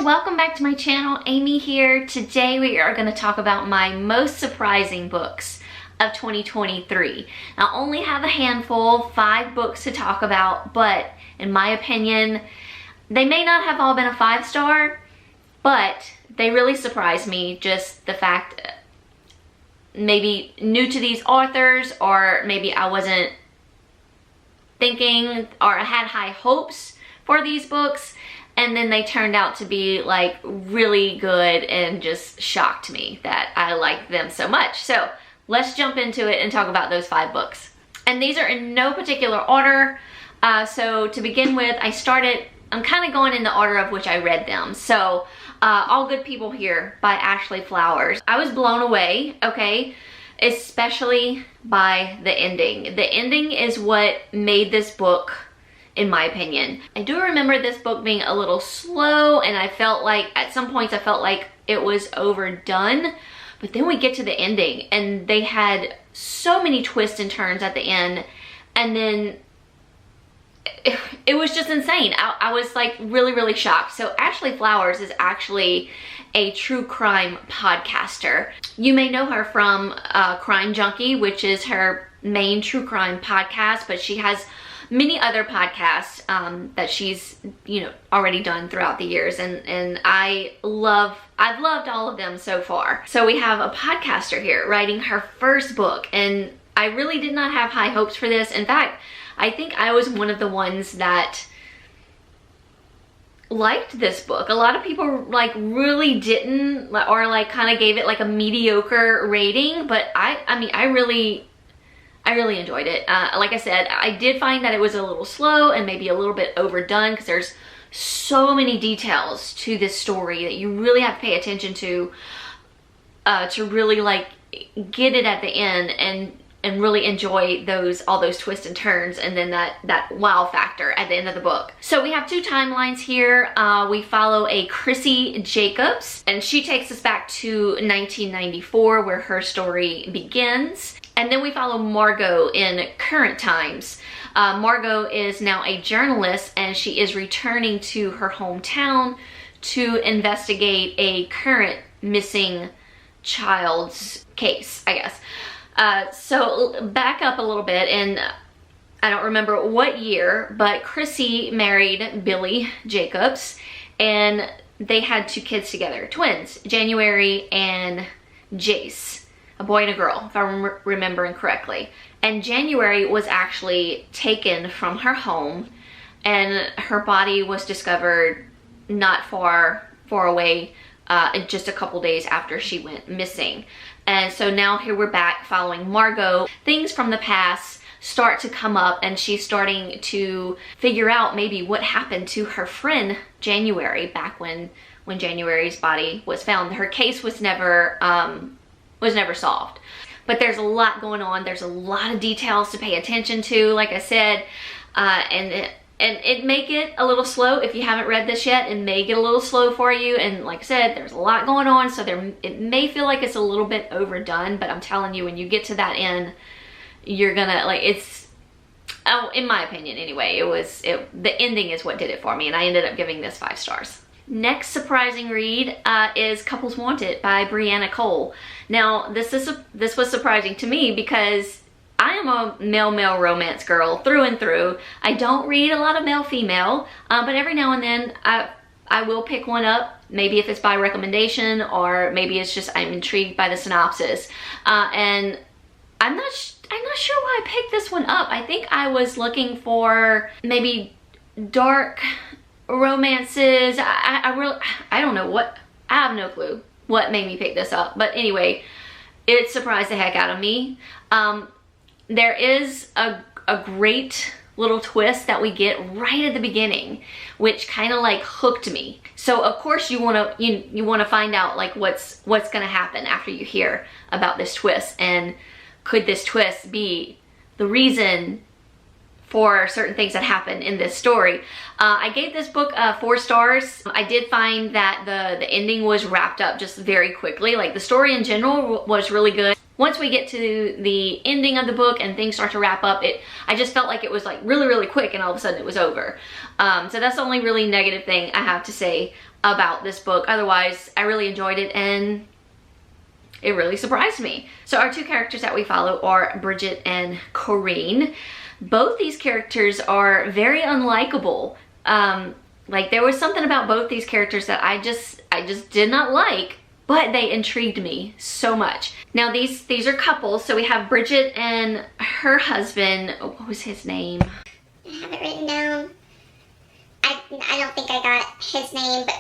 welcome back to my channel. Aimee here. Today we are going to talk about my most surprising books of 2023. I only have a handful, 5 books to talk about, but in my opinion, they may not have all been a 5-star, but they really surprised me. Just the fact, maybe new to these authors, or maybe I wasn't thinking, or I had high hopes for these books, and then they turned out to be like really good and just shocked me that I liked them so much. So let's jump into it and talk about those 5 books. And these are in no particular order. So to begin with, I'm kind of going in the order of which I read them. So All Good People Here by Ashley Flowers. I was blown away, okay? Especially by the ending. The ending is what made this book, in my opinion. I do remember this book being a little slow, and I felt like, at some points I felt like it was overdone. But then we get to the ending, and they had so many twists and turns at the end, and then it was just insane. I was like really shocked. So Ashley Flowers is actually a true crime podcaster. You may know her from Crime Junkie, which is her main true crime podcast, but she has many other podcasts that she's, already done throughout the years, and I've loved all of them so far. So we have a podcaster here writing her first book, and I really did not have high hopes for this. In fact, I think I was one of the ones that liked this book. A lot of people like really didn't, or like kind of gave it like a mediocre rating, but I really enjoyed it. Like I said, I did find that it was a little slow and maybe a little bit overdone, because there's so many details to this story that you really have to pay attention to really like get it at the end and really enjoy all those twists and turns, and then that wow factor at the end of the book. So we have 2 timelines here. We follow a Chrissy Jacobs, and she takes us back to 1994, where her story begins. And then we follow Margot in current times. Margot is now a journalist, and she is returning to her hometown to investigate a current missing child's case, I guess. So back up a little bit, and I don't remember what year, but Chrissy married Billy Jacobs, and they had 2 kids together, twins, January and Jace. A boy and a girl, if I'm remembering correctly. And January was actually taken from her home, and her body was discovered not far away, just a couple days after she went missing. And so now here we're back following Margot. Things from the past start to come up, and she's starting to figure out maybe what happened to her friend January back when January's body was found. Her case was never solved. But there's a lot going on. There's a lot of details to pay attention to, like I said, and it may get a little slow. If you haven't read this yet, it may get a little slow for you. And like I said, there's a lot going on, so it may feel like it's a little bit overdone, but I'm telling you, when you get to that end, you're gonna, like, in my opinion anyway, the ending is what did it for me, and I ended up giving this 5 stars. Next surprising read is Couples Wanted by Brianna Cole. Now, this was surprising to me because I am a male-male romance girl through and through. I don't read a lot of male-female, but every now and then I will pick one up, maybe if it's by recommendation, or maybe it's just I'm intrigued by the synopsis. And I'm not sure why I picked this one up. I think I was looking for maybe dark romances. I don't know what, I have no clue what made me pick this up, but anyway, it surprised the heck out of me. There is a great little twist that we get right at the beginning, which kind of like hooked me. So of course you want to find out like what's gonna happen after you hear about this twist, and could this twist be the reason for certain things that happen in this story. I gave this book 4 stars. I did find that the ending was wrapped up just very quickly. Like, the story in general was really good. once we get to the ending of the book and things start to wrap up, I just felt like it was like really, really quick and all of a sudden it was over. So that's the only really negative thing I have to say about this book. Otherwise, I really enjoyed it and it really surprised me. So our two characters that we follow are Bridget and Corinne. Both these characters are very unlikable. Like there was something about both these characters that I just did not like, but they intrigued me so much. Now these are couples. So we have Bridget and her husband. Oh, what was his name? I have it written down. I don't think I got his name, but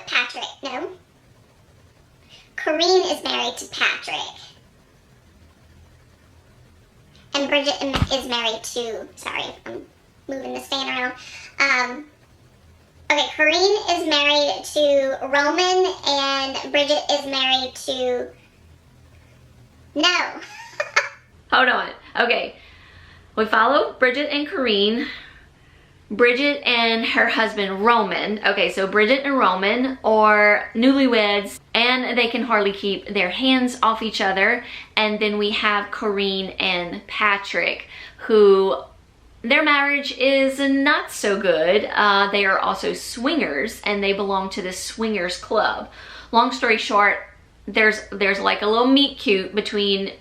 Patrick, no. Corinne is married to Patrick. And Bridget is married to, sorry, I'm moving this fan around. Okay, Corinne is married to Roman and Bridget is married to, no. Hold on, okay. We follow Bridget and Corinne. Bridget and her husband Roman. Okay, so Bridget and Roman are newlyweds and they can hardly keep their hands off each other. And then we have Corinne and Patrick, who their marriage is not so good. They are also swingers and they belong to this swingers club. Long story short, there's like a little meet cute between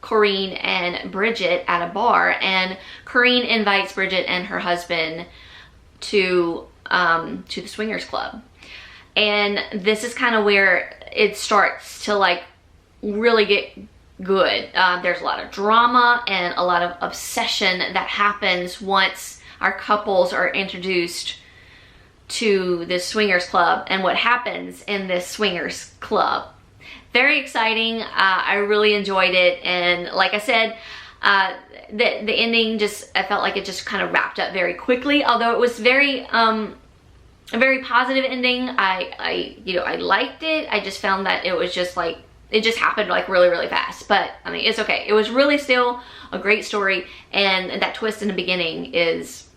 Corinne and Bridget at a bar, and Corinne invites Bridget and her husband to the swingers club. And this is kind of where it starts to like really get good. There's a lot of drama and a lot of obsession that happens once our couples are introduced to this swingers club and what happens in this swingers club. Very exciting. I really enjoyed it, and like I said, the ending I felt like it just kind of wrapped up very quickly. Although it was a very positive ending. I liked it. I just found that it was just like it just happened like really, really fast. But I mean, it's okay. It was really still a great story, and that twist in the beginning it's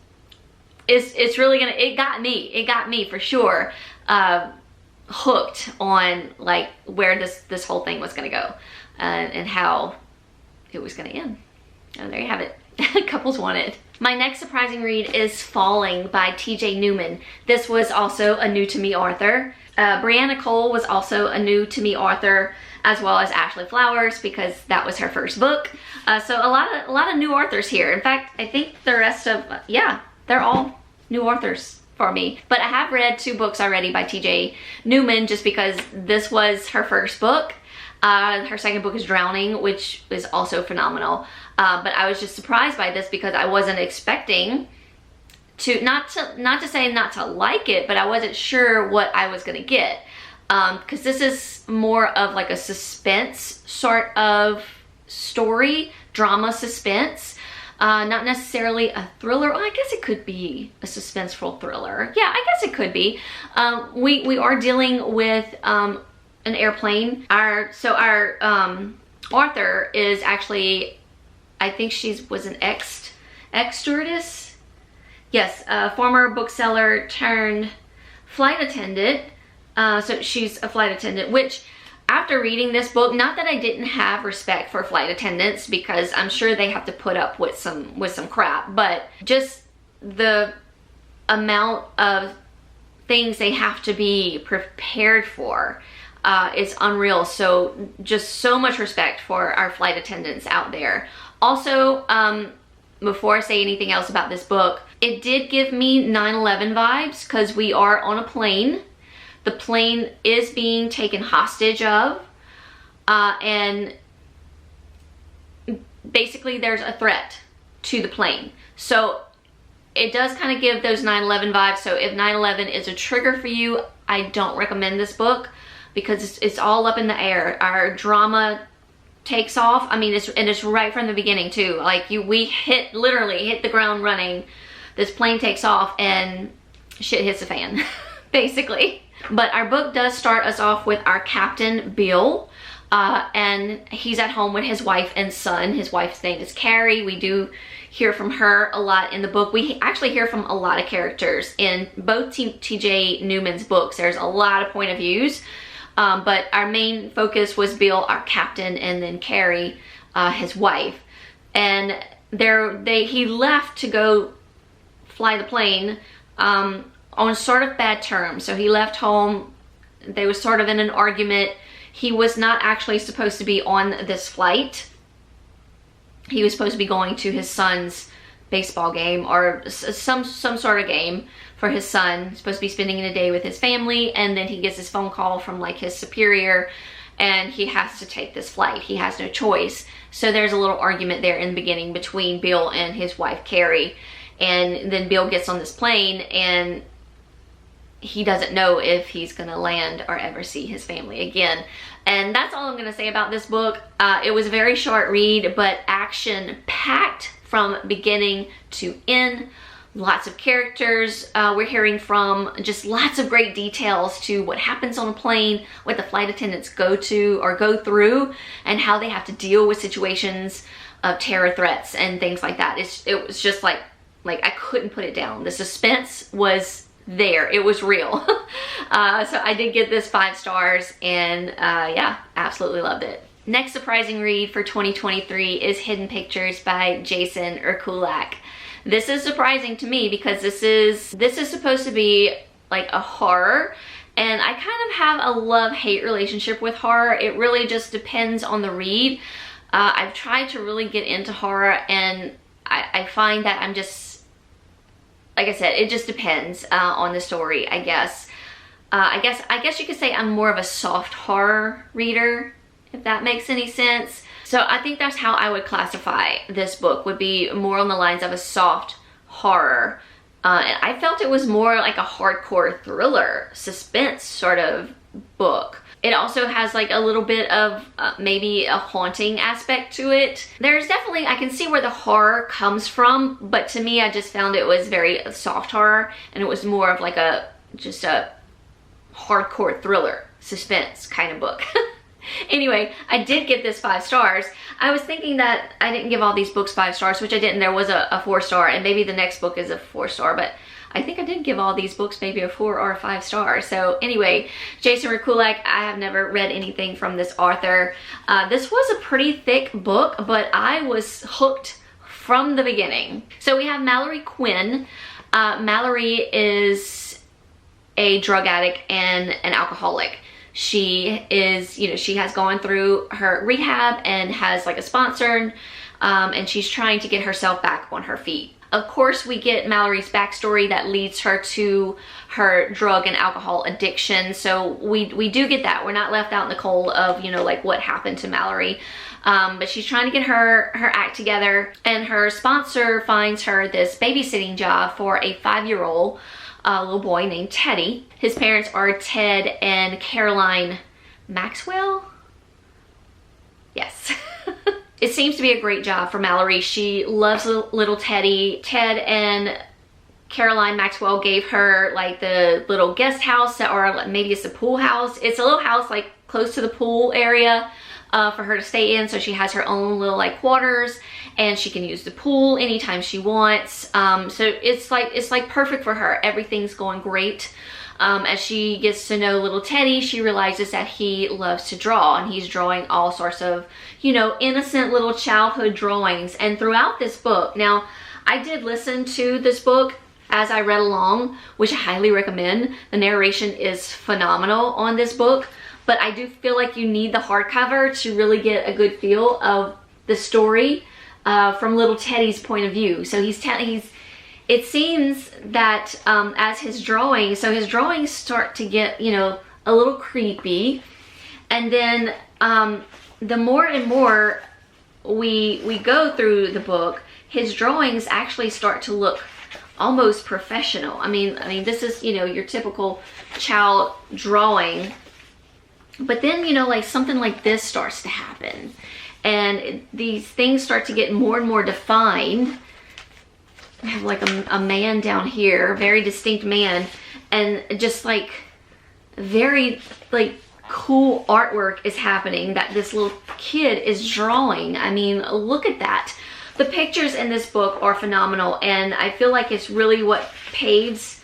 really gonna. It got me for sure. Hooked on like where this whole thing was gonna go and how it was gonna end. And there you have it. Couples Wanted. My next surprising read is Falling by TJ Newman. This was also a new to me author. Brianna Cole was also a new to me author, as well as Ashley Flowers, because that was her first book. So a lot of new authors here. In fact, I think the rest of they're all new authors for me. But I have read 2 books already by TJ Newman just because this was her first book. Her second book is Drowning, which is also phenomenal. But I was just surprised by this because I wasn't expecting not to say not to like it, but I wasn't sure what I was gonna get. Because this is more of like a suspense sort of story, drama suspense. Not necessarily a thriller. Well, I guess it could be a suspenseful thriller. Yeah, I guess it could be. We are dealing with an airplane. Our author is actually, I think was an ex stewardess. Yes, a former bookseller turned flight attendant. So she's a flight attendant, which after reading this book, not that I didn't have respect for flight attendants, because I'm sure they have to put up with some crap, but just the amount of things they have to be prepared for is unreal. So just so much respect for our flight attendants out there. Also, before I say anything else about this book, it did give me 9/11 vibes because we are on a plane. The plane is being taken hostage of, and basically there's a threat to the plane. So it does kind of give those 9/11 vibes. So if 9/11 is a trigger for you, I don't recommend this book because it's all up in the air. Our drama takes off. I mean, it's right from the beginning too. Like we literally hit the ground running. This plane takes off and shit hits the fan, basically. But our book does start us off with our captain, Bill, and he's at home with his wife and son. His wife's name is Carrie. We do hear from her a lot in the book. We actually hear from a lot of characters in both TJ Newman's books. There's a lot of point of views. But our main focus was Bill, our captain, and then Carrie, his wife. And he left to go fly the plane on sort of bad terms. So he left home. They were sort of in an argument. He was not actually supposed to be on this flight. He was supposed to be going to his son's baseball game or some sort of game for his son. He's supposed to be spending a day with his family, and then he gets this phone call from like his superior, and he has to take this flight. He has no choice. So there's a little argument there in the beginning between Bill and his wife Carrie. And then Bill gets on this plane, and he doesn't know if he's gonna land or ever see his family again. And that's all I'm gonna say about this book. It was a very short read, but action packed from beginning to end. Lots of characters we're hearing from, just lots of great details to what happens on a plane, what the flight attendants go through, and how they have to deal with situations of terror threats and things like that. It was just like I couldn't put it down. The suspense was there. It was real. So I did give this 5 stars, and yeah, absolutely loved it. Next surprising read for 2023 is Hidden Pictures by Jason Erkulak. This is surprising to me because this is supposed to be like a horror, and I kind of have a love-hate relationship with horror. It really just depends on the read. I've tried to really get into horror, and I find that I'm just, like I said, it just depends on the story, I guess. I guess you could say I'm more of a soft horror reader, if that makes any sense. So I think that's how I would classify this book, would be more on the lines of a soft horror. I felt it was more like a hardcore thriller, suspense sort of book. It also has like a little bit of maybe a haunting aspect to it. There's definitely, I can see where the horror comes from, but to me I just found it was very soft horror, and it was more of like just a hardcore thriller, suspense kind of book. Anyway, I did give this 5 stars. I was thinking that I didn't give all these books 5 stars, which I didn't. There was a 4-star, and maybe the next book is a 4-star, but I think I did give all these books maybe a 4 or a 5 star. So anyway, Jason Erkulak, I have never read anything from this author. This was a pretty thick book, but I was hooked from the beginning. So we have Mallory Quinn. Mallory is a drug addict and an alcoholic. She is, she has gone through her rehab and has like a sponsor, and she's trying to get herself back on her feet. Of course, we get Mallory's backstory that leads her to her drug and alcohol addiction. So we do get that. We're not left out in the cold of, like what happened to Mallory. But she's trying to get her act together, and her sponsor finds her this babysitting job for a 5-year-old little boy named Teddy. His parents are Ted and Caroline Maxwell? Yes. It seems to be a great job for Mallory. She loves little Teddy. Ted and Caroline Maxwell gave her like the little guest house, or maybe it's a pool house. It's a little house like close to the pool area for her to stay in, so she has her own little like quarters, and she can use the pool anytime she wants. So it's like perfect for her. Everything's going great. As she gets to know little Teddy, she realizes that he loves to draw, and he's drawing all sorts of, innocent little childhood drawings. And throughout this book, now I did listen to this book as I read along, which I highly recommend. The narration is phenomenal on this book, but I do feel like you need the hardcover to really get a good feel of the story from little Teddy's point of view. So it seems that as his drawings start to get, a little creepy, and then the more and more we go through the book, his drawings actually start to look almost professional. I mean, this is, your typical child drawing, but then, like something like this starts to happen, and these things start to get more and more defined. I have like a man down here, very distinct man, and just like very like cool artwork is happening that this little kid is drawing. I mean, look at that. The pictures in this book are phenomenal, and I feel like it's really what paves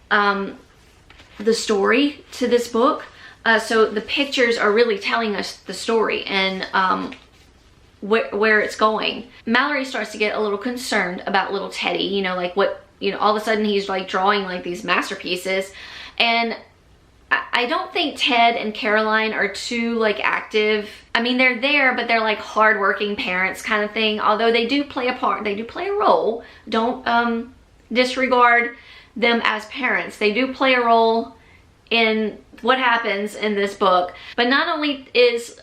the story to this book. So the pictures are really telling us the story and where it's going. Mallory starts to get a little concerned about little Teddy, you know, like what, you know, all of a sudden he's like drawing like these masterpieces. And I don't think Ted and Caroline are too like active. I mean, they're there, but they're like hardworking parents kind of thing. Although they do play a part, they do play a role. Don't disregard them as parents. They do play a role in what happens in this book. But not only is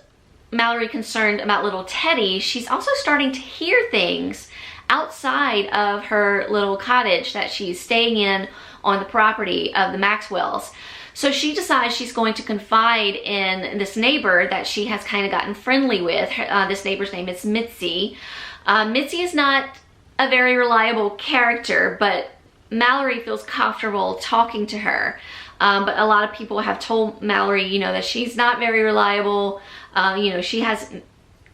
Mallory concerned about little Teddy, she's also starting to hear things outside of her little cottage that she's staying in on the property of the Maxwells. So she decides she's going to confide in this neighbor that she has kind of gotten friendly with. This neighbor's name is Mitzi. Mitzi is not a very reliable character, but Mallory feels comfortable talking to her. But a lot of people have told Mallory, you know, that she's not very reliable. You know, she has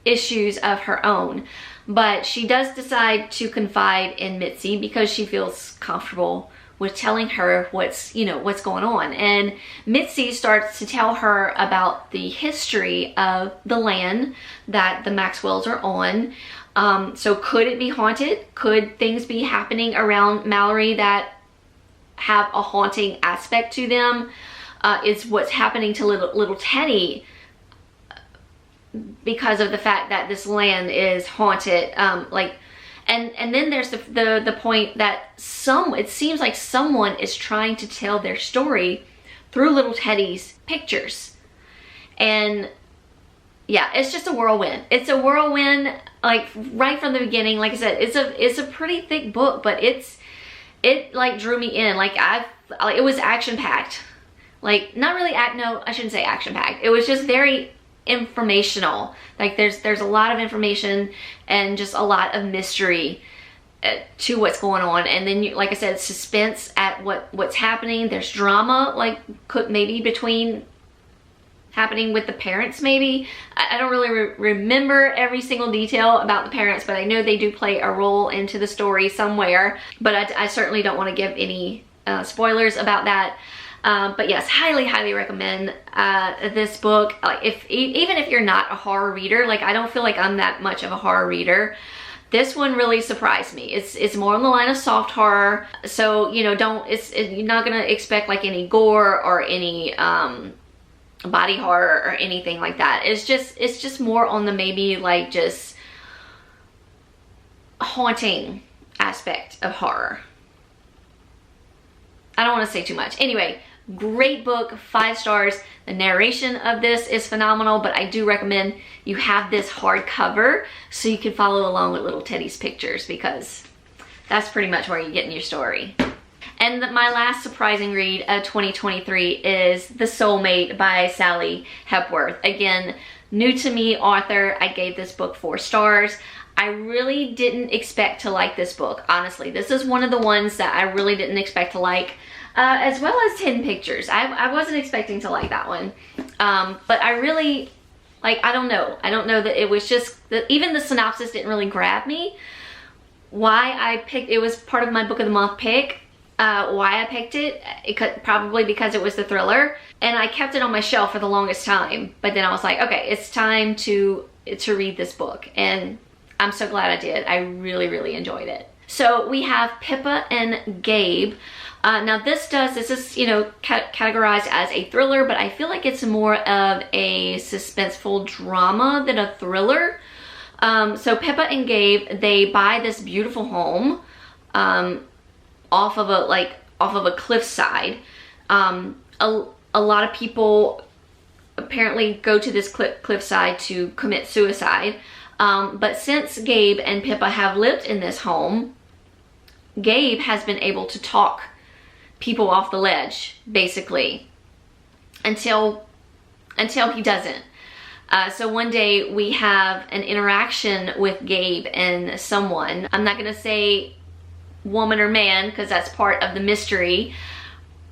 issues of her own. But she does decide to confide in Mitzi because she feels comfortable with telling her what's going on. And Mitzi starts to tell her about the history of the land that the Maxwells are on. So could it be haunted? Could things be happening around Mallory that have a haunting aspect to them? Is what's happening to little Teddy because of the fact that this land is haunted? And then there's the point that it seems like someone is trying to tell their story through little Teddy's pictures. And yeah, it's just a whirlwind. It's a whirlwind, like right from the beginning. Like I said, it's a pretty thick book, but it like drew me in. Like it was action packed. Like not really no, I shouldn't say action packed. It was just very informational. Like there's a lot of information and just a lot of mystery to what's going on. And then like I said, suspense at what's happening. There's drama, like maybe between happening with the parents maybe. I don't really remember every single detail about the parents, but I know they do play a role into the story somewhere. But I certainly don't want to give any spoilers about that. But yes, highly recommend this book. Like even if you're not a horror reader, like I don't feel like I'm that much of a horror reader. This one really surprised me. It's more on the line of soft horror, so you know, you're not gonna expect like any gore or any body horror or anything like that. It's just more on the maybe like just haunting aspect of horror. I don't want to say too much. Anyway, great book, 5 stars. The narration of this is phenomenal, but I do recommend you have this hardcover so you can follow along with little Teddy's pictures, because that's pretty much where you get in your story. And my last surprising read of 2023 is The Soulmate by Sally Hepworth. Again, new to me author. I gave this book 4 stars. I really didn't expect to like this book, honestly. This is one of the ones that I really didn't expect to like, as well as 10 Pictures. I wasn't expecting to like that one. But I really, like, I don't know that it was just, even the synopsis didn't really grab me. Why I picked, it was part of my book of the month pick. Why I picked it probably because it was the thriller, and I kept it on my shelf for the longest time. But then I was like, okay, it's time to read this book, and I'm so glad I did. I really enjoyed it. So we have Pippa and Gabe. Now this is, you know, categorized as a thriller, but I feel like it's more of a suspenseful drama than a thriller. So Pippa and Gabe, they buy this beautiful home off of a cliffside. A lot of people apparently go to this cliffside to commit suicide. But since Gabe and Pippa have lived in this home, Gabe has been able to talk people off the ledge, basically, until he doesn't. So one day we have an interaction with Gabe and someone. I'm not gonna say woman or man because that's part of the mystery,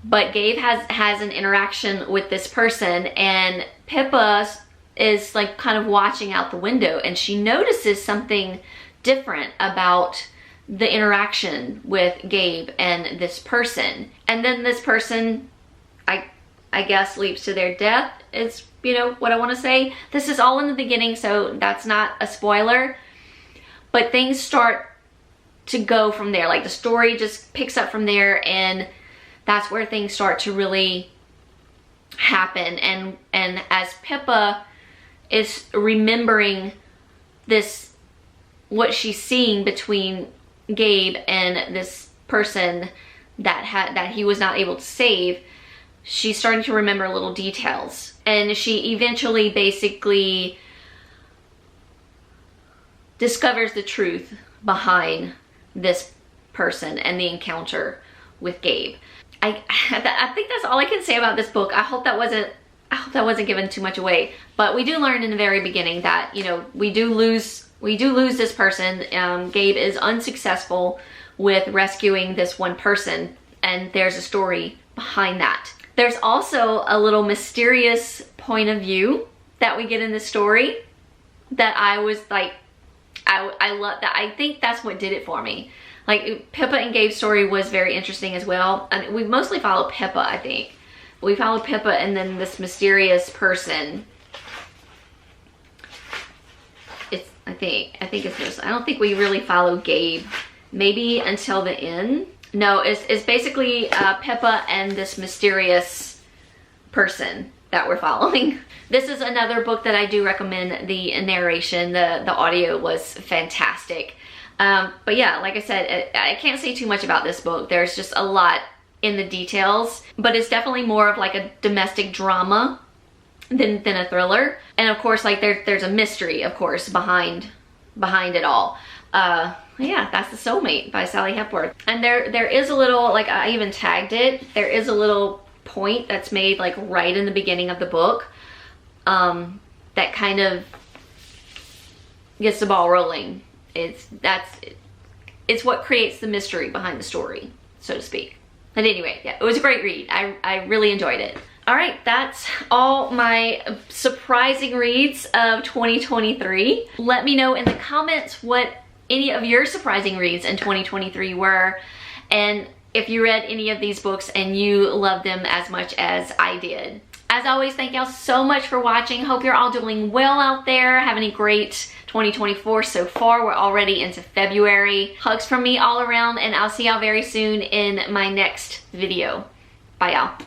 but Gabe has an interaction with this person, and Pippa is like kind of watching out the window, and she notices something different about the interaction with Gabe and this person. And then this person, I guess, leads to their death is, you know, what I want to say. This is all in the beginning, so that's not a spoiler. But things start to go from there. Like the story just picks up from there, and that's where things start to really happen. And as Pippa is remembering this, what she's seeing between Gabe and this person that he was not able to save, she's starting to remember little details. And she eventually basically discovers the truth behind this person and the encounter with Gabe. I think that's all I can say about this book. I hope that wasn't giving too much away. But we do learn in the very beginning that, you know, we do lose this person. Gabe is unsuccessful with rescuing this one person, and there's a story behind that. There's also a little mysterious point of view that we get in the story that I was like, I love that. I think that's what did it for me. Like, Pippa and Gabe's story was very interesting as well. And we mostly followed Pippa, I think. We followed Pippa and then this mysterious person. I think it's just, I don't think we really followed Gabe. Maybe until the end. No, it's basically Pippa and this mysterious person that we're following. This is another book that I do recommend. The narration, the audio was fantastic. But yeah, like I said, I can't say too much about this book. There's just a lot in the details, but it's definitely more of like a domestic drama than a thriller. And of course, like there's a mystery, of course, behind it all. Yeah, that's The Soulmate by Sally Hepworth. And there is a little, like I even tagged it, there is a little point that's made like right in the beginning of the book that kind of gets the ball rolling. It's what creates the mystery behind the story, so to speak. But anyway, yeah, it was a great read. I really enjoyed it. All right, that's all my surprising reads of 2023. Let me know in the comments what any of your surprising reads in 2023 were, and if you read any of these books and you loved them as much as I did. As always, thank y'all so much for watching. Hope you're all doing well out there, having a great 2024 so far. We're already into February. Hugs from me all around, and I'll see y'all very soon in my next video. Bye, y'all.